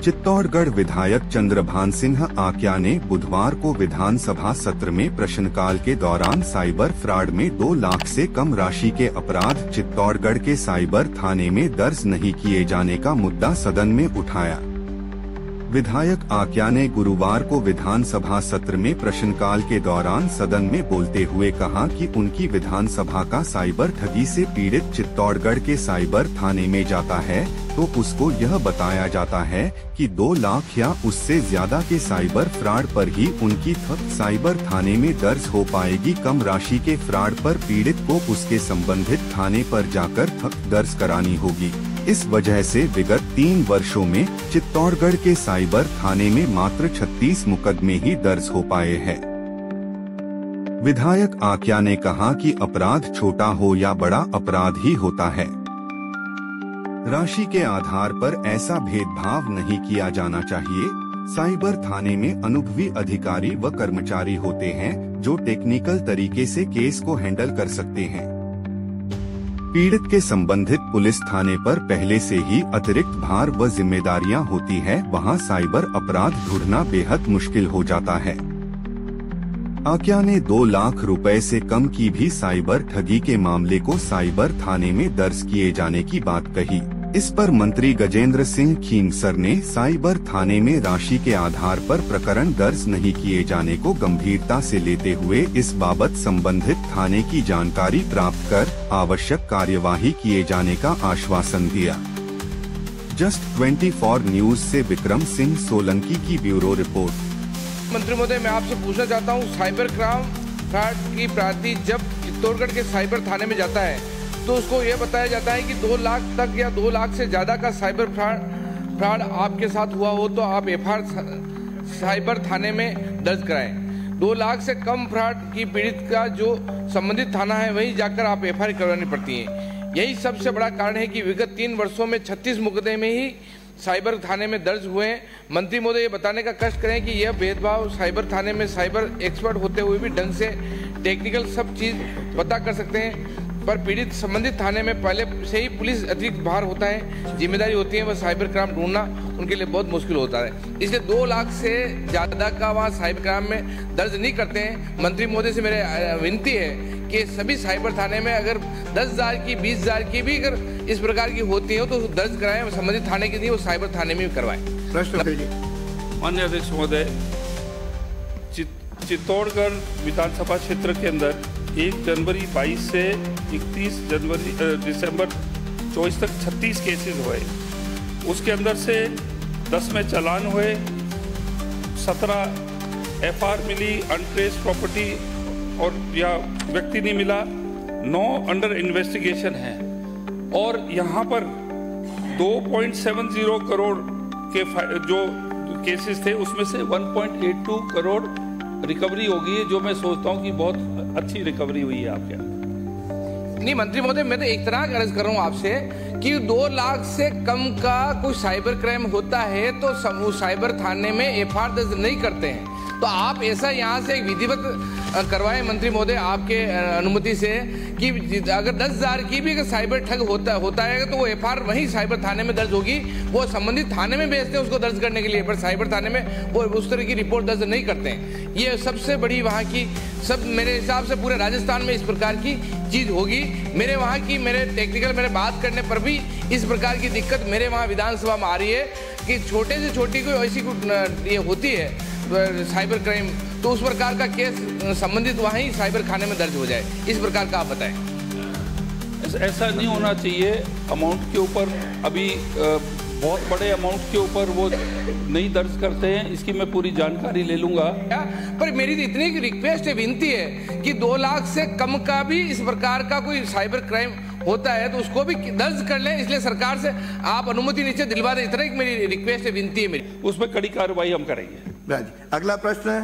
चित्तौड़गढ़ विधायक चंद्रभान सिंह आक्या ने बुधवार को विधानसभा सत्र में प्रश्नकाल के दौरान साइबर फ्रॉड में 2 लाख से कम राशि के अपराध चित्तौड़गढ़ के साइबर थाने में दर्ज नहीं किए जाने का मुद्दा सदन में उठाया। विधायक आक्या ने गुरुवार को विधानसभा सत्र में प्रश्नकाल के दौरान सदन में बोलते हुए कहा कि उनकी विधानसभा का साइबर ठगी से पीड़ित चित्तौड़गढ़ के साइबर थाने में जाता है तो उसको यह बताया जाता है कि 2 लाख या उससे ज्यादा के साइबर फ्रॉड पर ही उनकी थप्त साइबर थाने में दर्ज हो पाएगी। कम राशि के फ्रॉड पर पीड़ित को उसके संबंधित थाने पर जाकर थप्त दर्ज करानी होगी। इस वजह से विगत 3 वर्षों में चित्तौड़गढ़ के साइबर थाने में मात्र 36 मुकदमे ही दर्ज हो पाए हैं। विधायक आक्या ने कहा कि अपराध छोटा हो या बड़ा अपराध ही होता है। राशि के आधार पर ऐसा भेदभाव नहीं किया जाना चाहिए। साइबर थाने में अनुभवी अधिकारी व कर्मचारी होते हैं जो टेक्निकल तरीके से केस को हैंडल कर सकते हैं। पीड़ित के संबंधित पुलिस थाने पर पहले से ही अतिरिक्त भार व जिम्मेदारियां होती है, वहां साइबर अपराध ढूंढना बेहद मुश्किल हो जाता है। आक्या ने 2 लाख रुपए से कम की भी साइबर ठगी के मामले को साइबर थाने में दर्ज किए जाने की बात कही। इस पर मंत्री गजेंद्र सिंह खींवसर ने साइबर थाने में राशि के आधार पर प्रकरण दर्ज नहीं किए जाने को गंभीरता से लेते हुए इस बाबत संबंधित थाने की जानकारी प्राप्त कर आवश्यक कार्यवाही किए जाने का आश्वासन दिया। जस्ट 24 न्यूज से विक्रम सिंह सोलंकी की ब्यूरो रिपोर्ट। मंत्री महोदय, मैं आपसे पूछना चाहता हूं, साइबर क्राइम फ्रॉड की प्रार्थी जब चित्तौड़गढ़ के साइबर थाने में जाता है तो उसको यह बताया जाता है कि 2 लाख तक या 2 लाख से ज्यादा का साइबर फ्रॉड आपके साथ हुआ हो तो आप एफआईआर साइबर थाने में दर्ज कराएं। 2 लाख से कम फ्रॉड की पीड़ित का जो संबंधित थाना है वहीं जाकर आप एफआईआर करवानी पड़ती है। यही सबसे बड़ा कारण है कि विगत 3 वर्षों में 36 मुकदमे ही साइबर थाने में दर्ज हुए हैं। मंत्री महोदय, ये बताने का कष्ट करें कि यह भेदभाव साइबर थाने में साइबर एक्सपर्ट होते हुए भी ढंग से टेक्निकल सब चीज पता कर सकते हैं, पर पीड़ित संबंधित थाने में पहले से ही पुलिस अतिरिक्त भार होता है, जिम्मेदारी होती है, वह साइबर क्राइम ढूंढना उनके लिए बहुत मुश्किल होता है। इसलिए 2 लाख से ज्यादा का वहाँ साइबर क्राइम में दर्ज नहीं करते हैं। मंत्री महोदय से मेरे विनती है कि सभी साइबर थाने में अगर 10,000 की 20,000 की भी अगर इस प्रकार की होती है तो दर्ज कराएं, संबंधित थाने की नहीं वो साइबर थाने में करवाएं। माननीय अध्यक्ष महोदय, चित्तौड़गढ़ विधानसभा क्षेत्र के अंदर 1 जनवरी 22 से 31 दिसंबर 24 तक 36 केसेस हुए। उसके अंदर से 10 में चालान हुए, 17 एफआईआर मिली, अनट्रेस्ड प्रॉपर्टी और या व्यक्ति नहीं मिला, 9 अंडर इन्वेस्टिगेशन है। और यहाँ पर 2.70 करोड़ के जो केसेस थे उसमें से 1.82 करोड़ रिकवरी होगी, जो मैं सोचता हूँ कि बहुत अच्छी रिकवरी हुई है आपके यहाँ। नहीं मंत्री महोदय, मैं तो एक तरह अर्ज कर रहा हूँ आपसे कि 2 लाख से कम का कोई साइबर क्राइम होता है तो साइबर थाने में एफआईआर दर्ज नहीं करते हैं। तो आप ऐसा यहाँ से एक विधिवत करवाएं मंत्री महोदय आपके अनुमति से कि अगर 10,000 की भी अगर साइबर ठग होता है तो वो एफआईआर वहीं साइबर थाने में दर्ज होगी। वो संबंधित थाने में भेजते हैं उसको दर्ज करने के लिए, पर साइबर थाने में वो उस तरह की रिपोर्ट दर्ज नहीं करते हैं। ये सबसे बड़ी वहाँ की सब मेरे हिसाब से पूरे राजस्थान में इस प्रकार की चीज होगी। मेरे वहाँ की मेरे टेक्निकल मेरे बात करने पर भी इस प्रकार की दिक्कत मेरे वहाँ विधानसभा में आ रही है कि छोटे से छोटी कोई ऐसी ये होती है साइबर क्राइम तो उस प्रकार का केस संबंधित वहीं साइबर खाने में दर्ज हो जाए, इस प्रकार का आप बताएं। ऐसा नहीं होना चाहिए। अमाउंट के ऊपर अभी बहुत बड़े अमाउंट के ऊपर वो नहीं दर्ज करते हैं, इसकी मैं पूरी जानकारी ले लूंगा। पर मेरी तो इतनी रिक्वेस्ट है, विनती है कि 2 लाख से कम का भी इस प्रकार का कोई साइबर क्राइम होता है तो उसको भी दर्ज कर लें। इसलिए सरकार से आप अनुमति नीचे दिलवा दें, इतना एक मेरी रिक्वेस्ट है, विनती है मेरी। उसमें कड़ी कार्रवाई हम करेंगे। अगला प्रश्न है।